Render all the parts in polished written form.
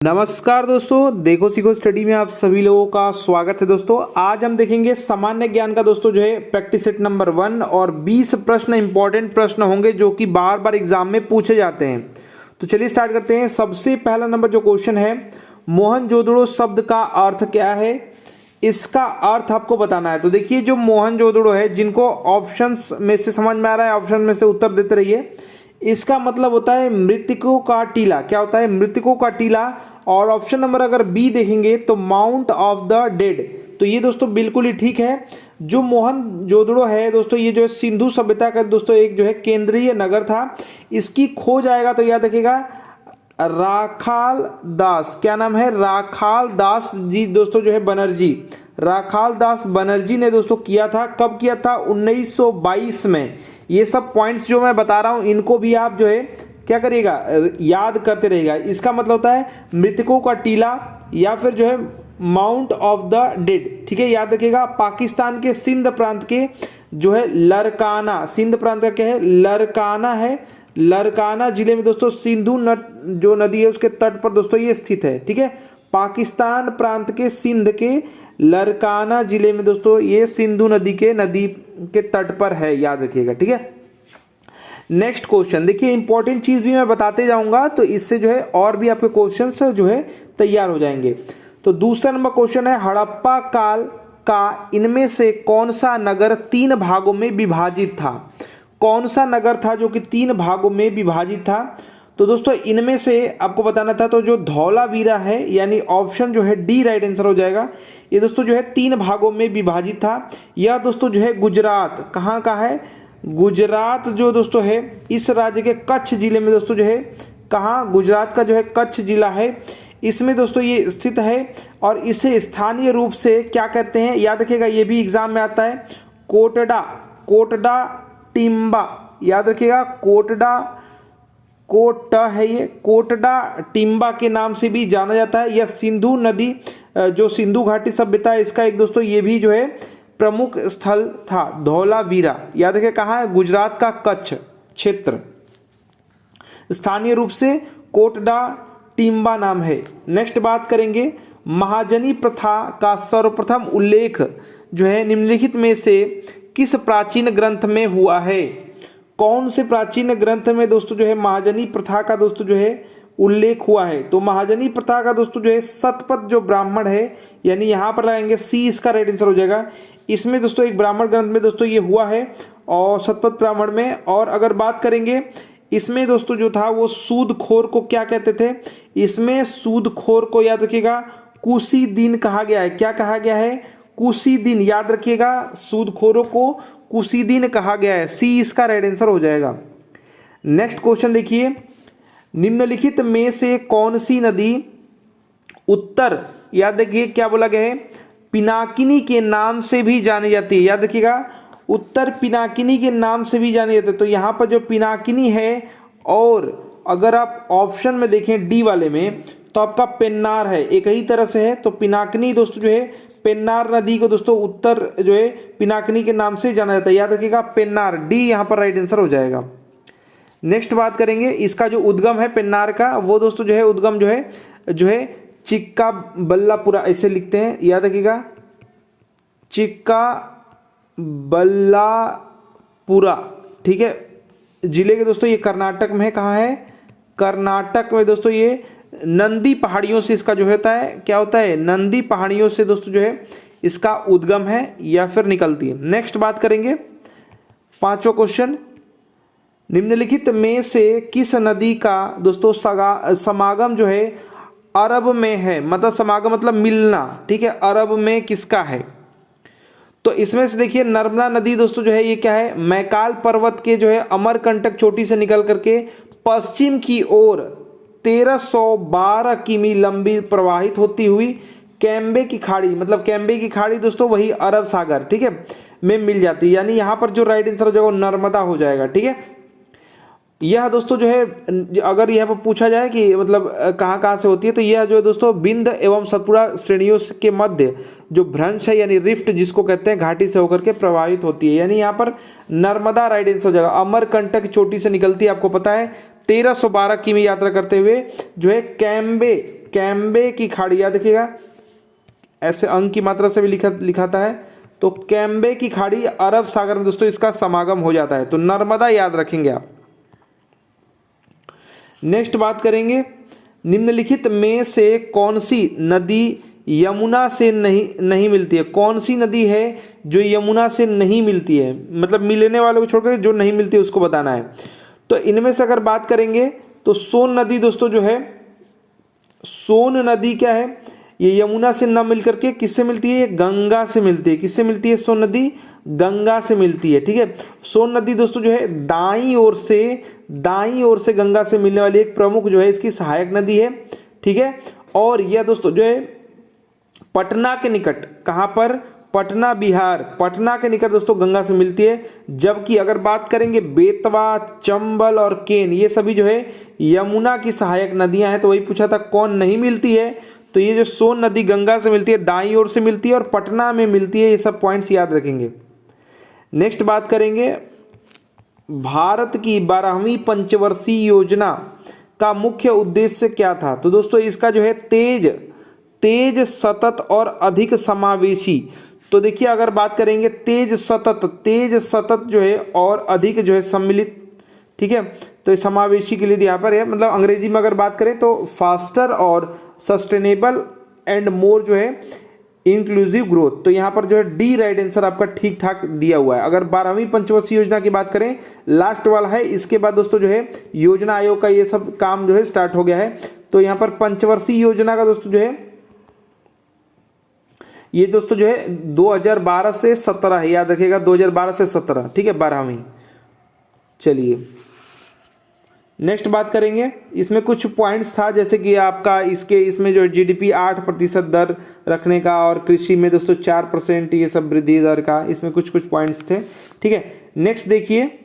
नमस्कार दोस्तों, देखो सीखो स्टडी में आप सभी लोगों का स्वागत है। दोस्तों आज हम देखेंगे सामान्य ज्ञान का दोस्तों जो है प्रैक्टिस सेट नंबर 1 और 20 प्रश्न इंपॉर्टेंट प्रश्न होंगे जो कि बार बार एग्जाम में पूछे जाते हैं। तो चलिए स्टार्ट करते हैं। सबसे पहला नंबर जो क्वेश्चन है, मोहनजोदड़ो शब्द का अर्थ क्या है, इसका अर्थ आपको बताना है। तो देखिए जो मोहनजोदड़ो है, जिनको ऑप्शंस में से समझ में आ रहा है ऑप्शन में से उत्तर देते रहिए। इसका मतलब होता है मृतकों का टीला। क्या होता है? मृतकों का टीला। और ऑप्शन नंबर अगर बी देखेंगे तो माउंट ऑफ द डेड। तो ये दोस्तों बिल्कुल ही ठीक है। जो मोहनजोदड़ो है दोस्तों, ये जो है सिंधु सभ्यता का दोस्तों एक जो है केंद्रीय नगर था। इसकी खोज आएगा तो याद रखिएगा राखाल दास। क्या नाम है? राखाल दास जी दोस्तों जो है बनर्जी। राखाल दास बनर्जी ने दोस्तों किया था। कब किया था? 1922 में। ये सब पॉइंट्स जो मैं बता रहा हूं इनको भी आप जो है क्या करिएगा, याद करते रहिएगा। इसका मतलब होता है मृतकों का टीला या फिर जो है माउंट ऑफ द डेड। ठीक है, याद रखिएगा। पाकिस्तान के सिंध प्रांत के जो है लरकाना, सिंध प्रांत का क्या है? लरकाना है। लरकाना जिले में दोस्तों सिंधु जो नदी है उसके तट पर दोस्तों ये स्थित है। ठीक है, पाकिस्तान प्रांत के सिंध के लरकाना जिले में दोस्तों ये सिंधु नदी के तट पर है, याद रखिएगा। ठीक है, नेक्स्ट क्वेश्चन देखिए, इंपॉर्टेंट चीज भी मैं बताते जाऊंगा तो इससे जो है और भी आपके क्वेश्चंस जो है तैयार हो जाएंगे। तो दूसरा नंबर क्वेश्चन है, हड़प्पा काल का इनमें से कौन सा नगर 3 भागों में विभाजित था? कौन सा नगर था जो कि 3 भागों में विभाजित था? तो दोस्तों इनमें से आपको बताना था। तो जो धौलावीरा है, यानी ऑप्शन जो है डी राइट आंसर हो जाएगा। ये दोस्तों जो है 3 भागों में विभाजित था। यह दोस्तों जो है गुजरात, कहाँ का है? गुजरात जो दोस्तों है इस राज्य के कच्छ जिले में दोस्तों जो है, कहाँ? गुजरात का जो है कच्छ जिला है, इसमें दोस्तों ये स्थित है। और इसे स्थानीय रूप से क्या कहते हैं? याद रखिएगा, ये भी एग्जाम में आता है। कोटडा, कोटडा टिम्बा। याद रखिएगा, कोटा है ये, कोटडा टिम्बा के नाम से भी जाना जाता है। यह सिंधु नदी जो सिंधु घाटी सभ्यता है इसका एक दोस्तों ये भी जो है प्रमुख स्थल था, धौलावीरा। याद रखिए कहाँ है? गुजरात का कच्छ क्षेत्र। स्थानीय रूप से कोटडा टिम्बा नाम है। नेक्स्ट बात करेंगे, महाजनी प्रथा का सर्वप्रथम उल्लेख जो है निम्नलिखित में से किस प्राचीन ग्रंथ में हुआ है? कौन से प्राचीन ग्रंथ में दोस्तों जो है महाजनी प्रथा का दोस्तों जो है उल्लेख हुआ है? तो महाजनी प्रथा का दोस्तों जो है शतपथ जो ब्राह्मण है, यानी यहाँ पर लगाएंगे सी, इसका राइट आंसर हो जाएगा। इसमें दोस्तों एक ब्राह्मण ग्रंथ में दोस्तों ये हुआ है और शतपथ ब्राह्मण में। और अगर बात करेंगे इसमें दोस्तों जो था वो सूदखोर को क्या कहते थे? इसमें सूदखोर को याद रखिएगा कुशी दिन कहा गया है। क्या कहा गया है? कुशी दिन। याद रखिएगा, सूदखोरों को कुशी दिन कहा गया है। सी इसका राइट आंसर हो जाएगा। नेक्स्ट क्वेश्चन देखिए, निम्नलिखित में से कौन सी नदी उत्तर, याद रखिए क्या बोला गया है, पिनाकिनी के नाम से भी जानी जाती है? याद रखिएगा, उत्तर पिनाकिनी के नाम से भी जानी जाती है। तो यहाँ पर जो पिनाकिनी है, और अगर आप ऑप्शन में देखें डी वाले में तो आपका पेन्नार है, एक ही तरह से है। तो पिनाकिनी दोस्तों जो है पेन्नार नदी को दोस्तों उत्तर जो है पिनाकिनी के नाम से जाना जाता है। याद रखिएगा पेन्नार, डी यहाँ पर राइट आंसर हो जाएगा। नेक्स्ट बात करेंगे, इसका जो उद्गम है पेन्नार का, वो दोस्तों जो है उद्गम जो है चिक्का बल्लापुरा, ऐसे लिखते हैं। याद रखिएगा चिक्का बल्लापुरा। ठीक है, जिले के दोस्तों ये कर्नाटक में है। कहाँ है? कर्नाटक में दोस्तों। ये नंदी पहाड़ियों से इसका जो होता है, क्या होता है? नंदी पहाड़ियों से दोस्तों जो है इसका उद्गम है या फिर निकलती है। नेक्स्ट बात करेंगे, 5वां क्वेश्चन, निम्नलिखित में से किस नदी का दोस्तों समागम जो है अरब में है? मतलब समागम मतलब मिलना। ठीक है, अरब में किसका है? तो इसमें से देखिए नर्मदा नदी दोस्तों जो है ये क्या है? मैकाल पर्वत के जो है अमरकंटक चोटी से निकल करके पश्चिम की ओर 1312 किमी लंबी प्रवाहित होती हुई कैम्बे की खाड़ी, मतलब कैम्बे की खाड़ी दोस्तों वही अरब सागर, ठीक है, में मिल जाती है। यानी यहाँ पर जो राइट आंसर हो जाएगा वो नर्मदा हो जाएगा। ठीक है, यह दोस्तों जो है अगर यह पर पूछा जाए कि मतलब कहाँ कहाँ से होती है, तो यह जो है दोस्तों विंध्य एवं सतपुड़ा श्रेणियों के मध्य जो भ्रंश है यानी रिफ्ट जिसको कहते हैं, घाटी से होकर के प्रवाहित होती है। यानी यहाँ पर नर्मदा राइट आंसर हो जाएगा। अमरकंटक चोटी से निकलती है, आपको पता है 1312 किमी यात्रा करते हुए जो है कैम्बे कैम्बे की खाड़ी, याद रखिएगा ऐसे अंक की मात्रा से भी लिखाता है, तो कैम्बे की खाड़ी अरब सागर में दोस्तों इसका समागम हो जाता है, तो नर्मदा याद रखेंगे आप। नेक्स्ट बात करेंगे, निम्नलिखित में से कौन सी नदी यमुना से नहीं मिलती है? कौन सी नदी है जो यमुना से नहीं मिलती है, मतलब मिलने वालों को छोड़कर जो नहीं मिलती है उसको बताना है। तो इनमें से अगर बात करेंगे तो सोन नदी दोस्तों जो है, सोन नदी क्या है, ये यमुना से न मिल करके किससे मिलती है? गंगा से मिलती है। किससे मिलती है सोन नदी? गंगा से मिलती है, ठीक है। सोन नदी दोस्तों जो है दाईं ओर से गंगा से मिलने वाली एक प्रमुख जो है इसकी सहायक नदी है, ठीक है। और यह दोस्तों जो है पटना के निकट, कहाँ पर? पटना बिहार, पटना के निकट दोस्तों गंगा से मिलती है। जबकि अगर बात करेंगे बेतवा, चंबल और केन, ये सभी जो है यमुना की सहायक नदियां हैं। तो वही पूछा था कौन नहीं मिलती है, तो ये जो सोन नदी गंगा से मिलती है, दाईं ओर से मिलती है और पटना में मिलती है, ये सब पॉइंट्स याद रखेंगे। नेक्स्ट बात करेंगे, भारत की 12वीं पंचवर्षीय योजना का मुख्य उद्देश्य क्या था? तो दोस्तों इसका जो है तेज सतत और अधिक समावेशी। तो देखिए अगर बात करेंगे तेज सतत जो है और अधिक जो है सम्मिलित, ठीक है। तो समावेशी के लिए यहाँ पर है, मतलब अंग्रेजी में अगर बात करें तो फास्टर और सस्टेनेबल एंड मोर जो है इंक्लूसिव ग्रोथ। तो यहाँ पर जो है डी राइट आंसर आपका ठीक ठाक दिया हुआ है। अगर 12वीं पंचवर्षीय योजना की बात करें, लास्ट वाला है, इसके बाद दोस्तों जो है योजना आयोग का ये सब काम जो है स्टार्ट हो गया है। तो यहाँ पर पंचवर्षीय योजना का दोस्तों जो है ये दोस्तों जो है 2012 से 17 है, याद रखिएगा 2012 से 17, ठीक है, 12वीं। चलिए नेक्स्ट बात करेंगे, इसमें कुछ पॉइंट्स था जैसे कि आपका इसमें जो जीडीपी 8% दर रखने का और कृषि में दोस्तों 4% ये सब वृद्धि दर का, इसमें कुछ पॉइंट्स थे, ठीक है। नेक्स्ट देखिए,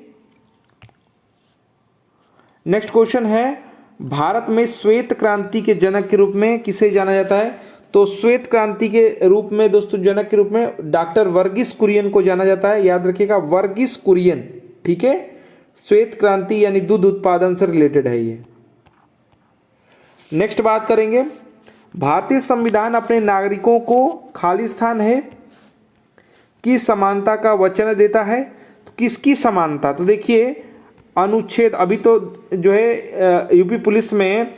नेक्स्ट क्वेश्चन है, भारत में श्वेत क्रांति के जनक के रूप में किसे जाना जाता है? तो श्वेत क्रांति के रूप में दोस्तों जनक के रूप में डॉक्टर वर्गीस कुरियन को जाना जाता है, याद रखिएगा वर्गीस कुरियन, ठीक है। श्वेत क्रांति यानी दूध उत्पादन से रिलेटेड है ये। नेक्स्ट बात करेंगे, भारतीय संविधान अपने नागरिकों को खालिस्तान है कि समानता का वचन देता है? तो किसकी समानता? तो देखिए अनुच्छेद, अभी तो जो है यूपी पुलिस में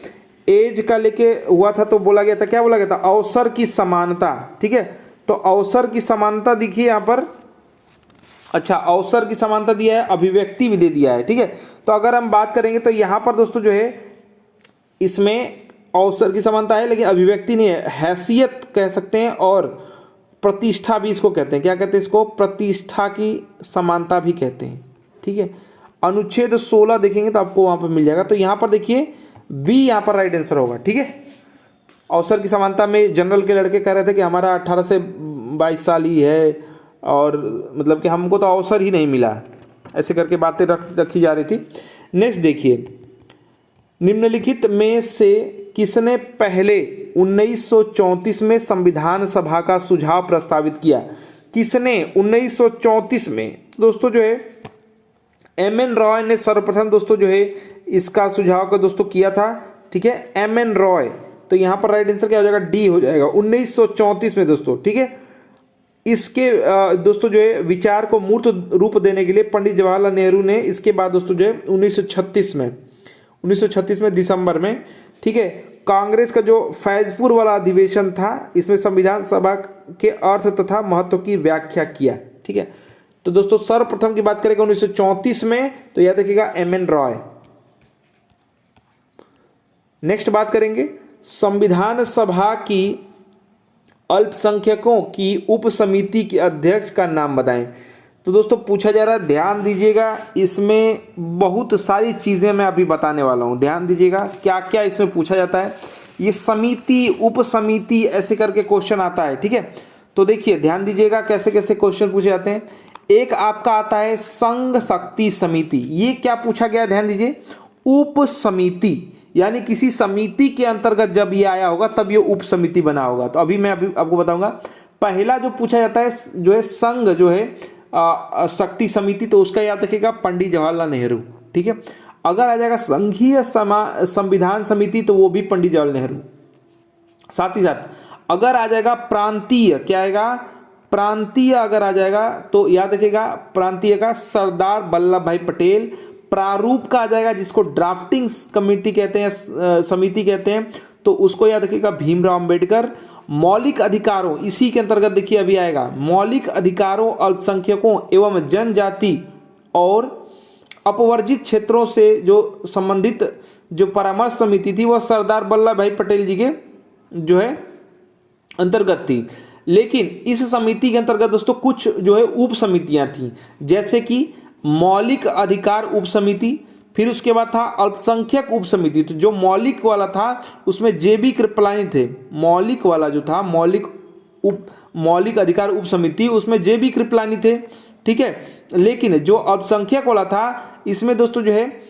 एज का लेके हुआ था, तो बोला गया था, क्या बोला गया था? अवसर की समानता, ठीक है। तो अवसर की समानता दिखिए यहाँ पर, अच्छा अवसर की समानता दिया है, अभिव्यक्ति भी दे दिया है, ठीक है। तो अगर हम बात करेंगे तो यहाँ पर दोस्तों जो है इसमें अवसर की समानता है लेकिन अभिव्यक्ति नहीं है, हैसियत कह सकते हैं और प्रतिष्ठा भी इसको कहते हैं। क्या कहते हैं इसको? प्रतिष्ठा की समानता भी कहते हैं, ठीक है। अनुच्छेद 16 देखेंगे तो आपको वहां पर मिल जाएगा। तो यहाँ पर देखिए बी यहाँ पर राइट आंसर होगा, ठीक है। अवसर की समानता में जनरल के लड़के कह रहे थे कि हमारा 18 से 22 साल ही है और मतलब कि हमको तो अवसर ही नहीं मिला, ऐसे करके बातें रखी जा रही थी। नेक्स्ट देखिए, निम्नलिखित में से किसने पहले 1934 में संविधान सभा का सुझाव प्रस्तावित किया? किसने 1934 में? दोस्तों जो है एम.एन. रॉय ने सर्वप्रथम दोस्तों जो है इसका सुझाव का दोस्तों किया था, ठीक है, एम.एन. रॉय। तो यहाँ पर राइट आंसर क्या हो जाएगा? डी हो जाएगा, 1934 में दोस्तों, ठीक है। इसके दोस्तों जो है विचार को मूर्त रूप देने के लिए पंडित जवाहरलाल नेहरू ने इसके बाद दोस्तों जो है 1936 में दिसंबर में, ठीक है, कांग्रेस का जो फैजपुर वाला अधिवेशन था इसमें संविधान सभा के अर्थ तथा महत्व की व्याख्या किया, ठीक है। तो दोस्तों सर्वप्रथम की बात करेंगे 1934 में, तो याद रखिएगा एम.एन. रॉय। नेक्स्ट बात करेंगे, संविधान सभा की अल्पसंख्यकों की उप समिति के अध्यक्ष का नाम बताएं। तो दोस्तों पूछा जा रहा है, ध्यान दीजिएगा, इसमें बहुत सारी चीजें मैं अभी बताने वाला हूं, ध्यान दीजिएगा क्या क्या इसमें पूछा जाता है। ये समिति, उप समिति ऐसे करके क्वेश्चन आता है, ठीक है। तो देखिए ध्यान दीजिएगा कैसे कैसे क्वेश्चन पूछे जाते हैं। एक आपका आता है संघ शक्ति समिति, ये क्या पूछा गया, ध्यान दीजिए, उप समिति, यानी किसी समिति के अंतर्गत जब ये आया होगा तब ये उप समिति बना होगा। तो अभी मैं आपको बताऊंगा। पहला जो पूछा जाता है जो है संघ जो है शक्ति समिति, तो उसका याद रखिएगा पंडित जवाहरलाल नेहरू, ठीक है। अगर आ जाएगा संघीय संविधान समिति तो वो भी पंडित जवाहरलाल नेहरू, साथ ही साथ अगर आ जाएगा प्रांतीय, क्या आएगा, प्रांतीय अगर आ जाएगा तो याद रखिएगा प्रांतीय का सरदार वल्लभ भाई पटेल, प्रारूप का आ जाएगा जिसको ड्राफ्टिंग कमेटी कहते हैं, समिति कहते हैं, तो उसको याद रखिएगा भीमराव अंबेडकर। मौलिक अधिकारों, इसी के अंतर्गत देखिए अभी आएगा मौलिक अधिकारों अल्पसंख्यकों एवं जनजाति और अपवर्जित क्षेत्रों से जो संबंधित जो परामर्श समिति थी वह सरदार वल्लभ भाई पटेल जी के जो है अंतर्गत थी। लेकिन इस समिति के अंतर्गत दोस्तों कुछ जो है उप समितियां थी, जैसे कि मौलिक अधिकार उप समिति, फिर उसके बाद था अल्पसंख्यक उप समिति। तो जो मौलिक वाला था उसमें जेबी कृपलानी थे, मौलिक वाला जो था मौलिक अधिकार उप समिति उसमें जेबी कृपलानी थे, ठीक है। लेकिन जो अल्पसंख्यक वाला था इसमें दोस्तों जो है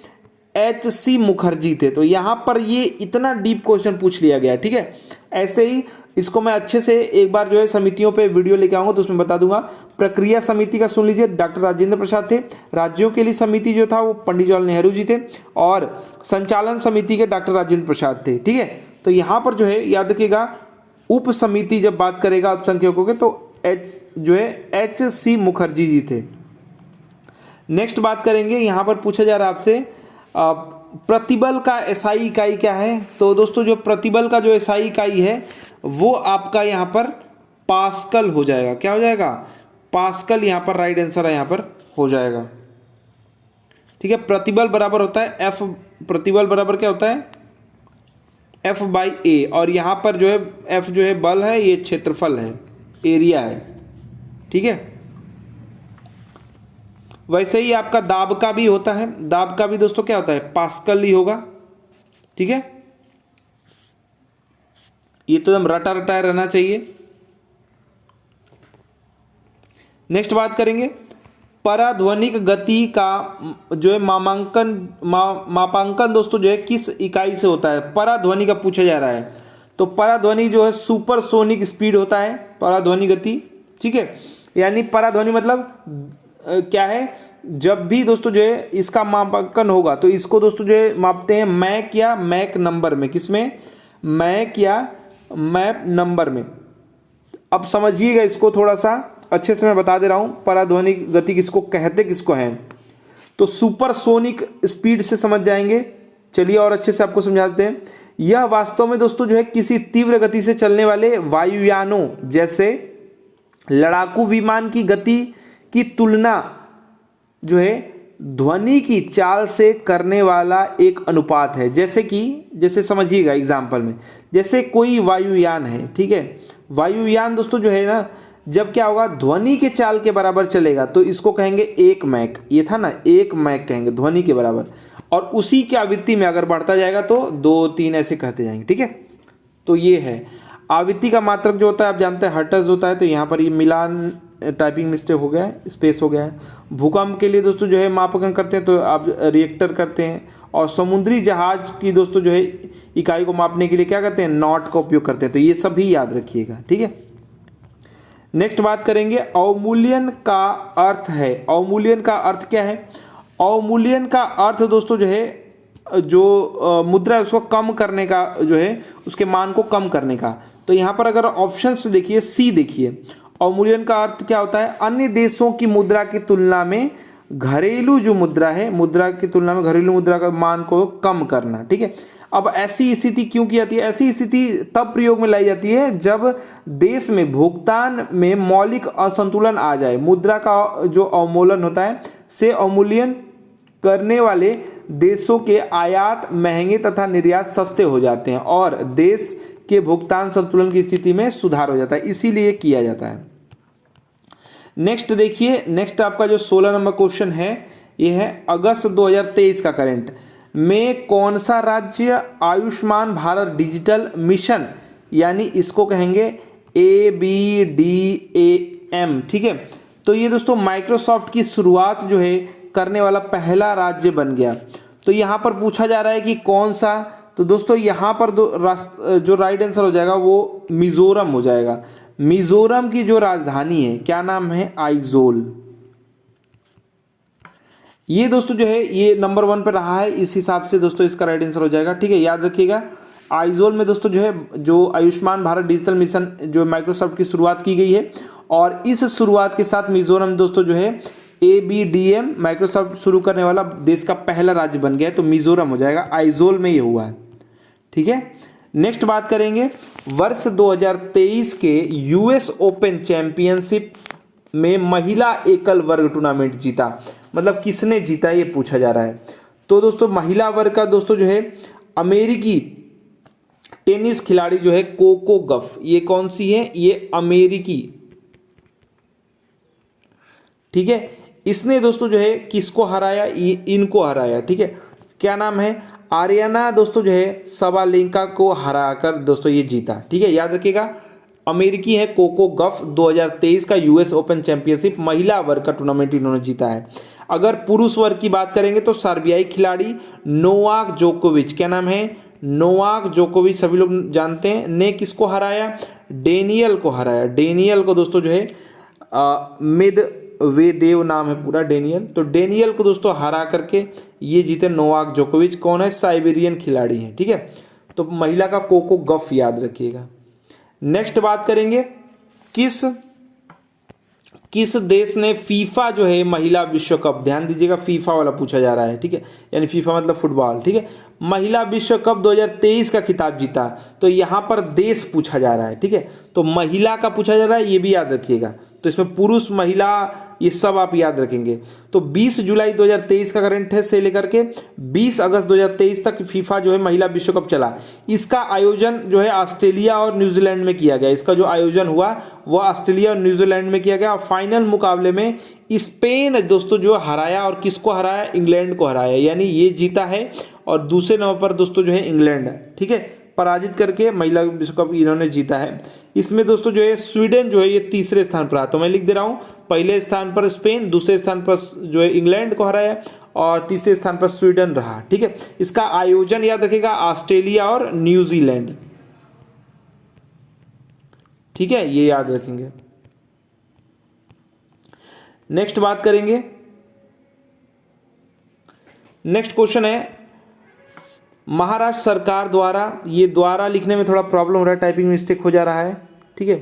HC मुखर्जी थे। तो यहाँ पर ये इतना डीप क्वेश्चन पूछ लिया गया, ठीक है। ऐसे ही इसको मैं अच्छे से एक बार जो है समितियों पे वीडियो लेके आऊंगा तो उसमें बता दूंगा। प्रक्रिया समिति का सुन लीजिए, डॉक्टर राजेंद्र प्रसाद थे। राज्यों के लिए समिति जो था वो पंडित जवाहरलाल नेहरू जी थे, और संचालन समिति के डॉक्टर राजेंद्र प्रसाद थे, ठीक है। तो यहाँ पर जो है याद रखिएगा उप समिति जब बात करेगा अल्पसंख्यकों के तो HC मुखर्जी जी थे। नेक्स्ट बात करेंगे, यहाँ पर पूछा जा रहा है आपसे प्रतिबल का SI इकाई क्या है। तो दोस्तों जो प्रतिबल का जो SI इकाई है वो आपका यहाँ पर पास्कल हो जाएगा। क्या हो जाएगा, पास्कल यहाँ पर राइट आंसर है, यहाँ पर हो जाएगा, ठीक है। प्रतिबल बराबर होता है F, प्रतिबल बराबर क्या होता है F/A, और यहाँ पर जो है F जो है बल है, ये क्षेत्रफल है, एरिया है, ठीक है। वैसे ही आपका दाब का भी होता है, दाब का भी दोस्तों क्या होता है पास्कल ही होगा, ठीक है। ये तो हम रटा रटाए रहना चाहिए। नेक्स्ट बात करेंगे पराध्वनिक गति का जो है मापांकन दोस्तों जो है किस इकाई से होता है। पराध्वनि का पूछा जा रहा है, तो पराध्वनि जो है सुपरसोनिक स्पीड होता है पराध्वनि गति, ठीक है। यानी पराध्वनि मतलब क्या है, जब भी दोस्तों जो है इसका मापांकन होगा तो इसको दोस्तों जो है मापते हैं मैक या मैक नंबर में, किसमें, मैक या मैप नंबर में। अब समझिएगा इसको थोड़ा सा अच्छे से मैं बता दे रहा हूं पराध्वनिक गति किसको कहते किसको हैं। तो सुपरसोनिक स्पीड से समझ जाएंगे, चलिए और अच्छे से आपको समझा देते हैं। यह वास्तव में दोस्तों जो है किसी तीव्र गति से चलने वाले वायुयानों जैसे लड़ाकू विमान की गति की तुलना जो है ध्वनि की चाल से करने वाला एक अनुपात है। जैसे समझिएगा एग्जाम्पल में, जैसे कोई वायुयान है, ठीक है। वायुयान दोस्तों जो है ना जब क्या होगा ध्वनि के चाल के बराबर चलेगा तो इसको कहेंगे 1 मैक, ये था ना 1 मैक कहेंगे ध्वनि के बराबर, और उसी की आवृत्ति में अगर बढ़ता जाएगा तो 2, 3 ऐसे कहते जाएंगे, ठीक है। तो ये है आवृत्ति का मात्रक जो होता है आप जानते हैं हर्ट्ज होता है, तो यहाँ पर ये मिलान टाइपिंग मिस्टेक हो गया है, स्पेस हो गया है। भूकंप के लिए दोस्तों जो है मापांकन करते हैं तो आप रिएक्टर करते हैं, और समुद्री जहाज की दोस्तों जो है इकाई को मापने के लिए क्या करते हैं नॉट का उपयोग करते हैं। तो ये सभी याद रखिएगा, ठीक है। नेक्स्ट बात करेंगे अवमूल्यन का अर्थ है। अवमूल्यन का अर्थ क्या है, अवमूल्यन का अर्थ दोस्तों जो है जो मुद्रा है उसको कम करने का, जो है उसके मान को कम करने का। तो यहाँ पर अगर ऑप्शंस देखिए, सी देखिए, अवमूल्यन का अर्थ क्या होता है, अन्य देशों की मुद्रा की तुलना में घरेलू जो मुद्रा है, मुद्रा की तुलना में घरेलू मुद्रा का मान को कम करना, ठीक है। अब ऐसी स्थिति क्यों की जाती है, ऐसी स्थिति तब प्रयोग में लाई जाती है जब देश में भुगतान में मौलिक असंतुलन आ जाए। मुद्रा का जो अवमूल्यन होता है से अवमूल्यन करने वाले देशों के आयात महंगे तथा निर्यात सस्ते हो जाते हैं और देश के भुगतान संतुलन की स्थिति में सुधार हो जाता है, इसीलिए किया जाता है। नेक्स्ट देखिए, नेक्स्ट आपका जो 16 नंबर क्वेश्चन है ये है अगस्त 2023 का करंट में कौन सा राज्य आयुष्मान भारत डिजिटल मिशन यानी इसको कहेंगे ABDAM, ठीक है। तो ये दोस्तों माइक्रोसॉफ्ट की शुरुआत जो है करने वाला पहला राज्य बन गया। तो यहाँ पर पूछा जा रहा है कि कौन सा, तो दोस्तों यहाँ पर जो राइट आंसर हो जाएगा वो मिजोरम हो जाएगा। मिजोरम की जो राजधानी है क्या नाम है, आइजोल। ये दोस्तों जो है ये नंबर 1 पे रहा है, इस हिसाब से दोस्तों इसका राइट आंसर हो जाएगा, ठीक है। याद रखिएगा आइजोल में दोस्तों जो है जो आयुष्मान भारत डिजिटल मिशन जो माइक्रोसॉफ्ट की शुरुआत की गई है, और इस शुरुआत के साथ मिजोरम दोस्तों जो है ABDM माइक्रोसॉफ्ट शुरू करने वाला देश का पहला राज्य बन गया है, तो मिजोरम हो जाएगा, आइजोल में ये हुआ है। ठीक है, नेक्स्ट बात करेंगे, वर्ष 2023 के US ओपन चैंपियनशिप में महिला एकल वर्ग टूर्नामेंट जीता, मतलब किसने जीता ये पूछा जा रहा है। तो दोस्तों महिला वर्ग का दोस्तों जो है अमेरिकी टेनिस खिलाड़ी जो है कोको गफ, ये कौन सी है, ये अमेरिकी। ठीक है, इसने दोस्तों जो है किसको हराया, इनको हराया। ठीक है, क्या नाम है, आर्याना दोस्तों जो है सबालेंका को हराकर दोस्तों ये जीता। ठीक है, याद रखिएगा, अमेरिकी है कोको गफ, 2023 का US ओपन चैंपियनशिप महिला वर्ग का टूर्नामेंट इन्होंने जीता है। अगर पुरुष वर्ग की बात करेंगे तो सर्बियाई खिलाड़ी नोवाक जोकोविच, क्या नाम है, नोवाक जोकोविच, सभी लोग जानते हैं, ने किसको हराया, डेनियल को हराया। डेनियल को दोस्तों जो है मेदवेदेव नाम है पूरा डेनियल, तो डेनियल को दोस्तों हरा करके ये जीते नोवाक जोकोविच। कौन है, साइबेरियन खिलाड़ी है। ठीक है, तो महिला का कोको गफ याद रखिएगा। नेक्स्ट बात करेंगे, किस देश ने फीफा जो है महिला विश्व कप, ध्यान दीजिएगा फीफा वाला पूछा जा रहा है। ठीक है, यानी फीफा मतलब फुटबॉल। ठीक है, महिला विश्व कप 2023 का खिताब जीता, तो यहां पर देश पूछा जा रहा है। ठीक है, तो महिला का पूछा जा रहा है, ये भी याद रखिएगा। तो इसमें पुरुष महिला ये सब आप याद रखेंगे। तो 20 जुलाई 2023 का करंट है से लेकर के 20 अगस्त 2023 तक फीफा जो है महिला विश्व कप चला। इसका आयोजन जो है ऑस्ट्रेलिया और न्यूजीलैंड में किया गया। इसका जो आयोजन हुआ वो ऑस्ट्रेलिया और न्यूजीलैंड में किया गया, और फाइनल मुकाबले में स्पेन दोस्तों जो हराया, और किसको हराया, इंग्लैंड को हराया, यानी ये जीता है, और दूसरे नंबर पर दोस्तों जो है इंग्लैंड है। ठीक है, पराजित करके महिला विश्व कप इन्होंने जीता है। इसमें दोस्तों जो है स्वीडन जो है ये तीसरे स्थान पर रहा, तो मैं लिख दे रहा हूं, पहले स्थान पर स्पेन, दूसरे स्थान पर जो है इंग्लैंड को हराया, और तीसरे स्थान पर स्वीडन रहा। ठीक है, इसका आयोजन याद रखिएगा ऑस्ट्रेलिया और न्यूजीलैंड। ठीक है, ये याद रखेंगे। नेक्स्ट बात करेंगे, नेक्स्ट क्वेश्चन है, महाराष्ट्र सरकार द्वारा, ये द्वारा लिखने में थोड़ा प्रॉब्लम हो रहा है, टाइपिंग मिस्टेक हो जा रहा है। ठीक है,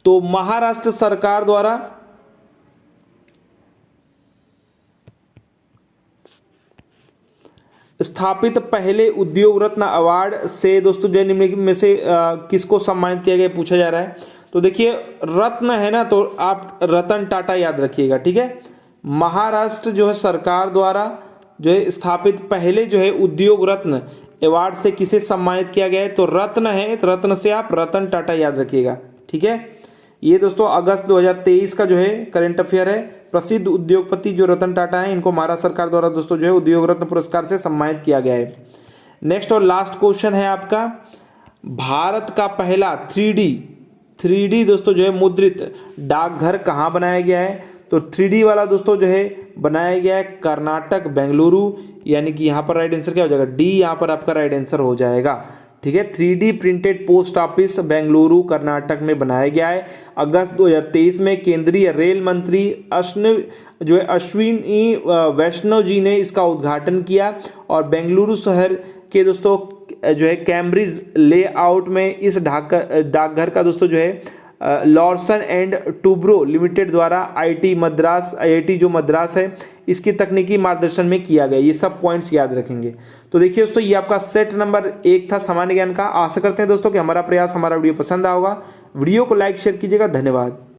तो महाराष्ट्र सरकार द्वारा स्थापित पहले उद्योग रत्न अवार्ड से दोस्तों जो निम्नलिखित में से किसको सम्मानित किया गया पूछा जा रहा है। तो देखिए रत्न है ना, तो आप रतन टाटा याद रखिएगा। ठीक है, महाराष्ट्र जो है सरकार द्वारा जो है स्थापित पहले जो है उद्योग रत्न अवार्ड से किसे सम्मानित किया गया है, तो रत्न है, तो रत्न से आप रतन टाटा याद रखिएगा। ठीक है, ये दोस्तों अगस्त 2023 का जो है करंट अफेयर है। प्रसिद्ध उद्योगपति जो रतन टाटा है, इनको महाराष्ट्र सरकार द्वारा दोस्तों जो है उद्योग रत्न पुरस्कार से सम्मानित किया गया है। नेक्स्ट और लास्ट क्वेश्चन है आपका, भारत का पहला 3D दोस्तों जो है मुद्रित डाकघर कहाँ बनाया गया है, तो 3D वाला दोस्तों जो है बनाया गया है कर्नाटक बेंगलुरु, यानी कि यहाँ पर राइट आंसर क्या हो जाएगा, डी यहाँ पर आपका राइट आंसर हो जाएगा। ठीक है, 3D printed post office Bengaluru Karnataka में बनाया गया है। अगस्त 2023 में केंद्रीय रेल मंत्री अश्विनी वैष्णव जी ने इसका उद्घाटन किया, और बेंगलुरु शहर के दोस्तों जो है कैम्ब्रिज लेआउट में इस डाकघर का दोस्तों जो है लॉर्सन एंड टूब्रो लिमिटेड द्वारा IIT जो मद्रास है इसकी तकनीकी मार्गदर्शन में किया गया। ये सब पॉइंट्स याद रखेंगे। तो देखिए दोस्तों, ये आपका सेट नंबर 1 था सामान्य ज्ञान का। आशा करते हैं दोस्तों कि हमारा प्रयास, हमारा वीडियो पसंद आया होगा। वीडियो को लाइक शेयर कीजिएगा। धन्यवाद।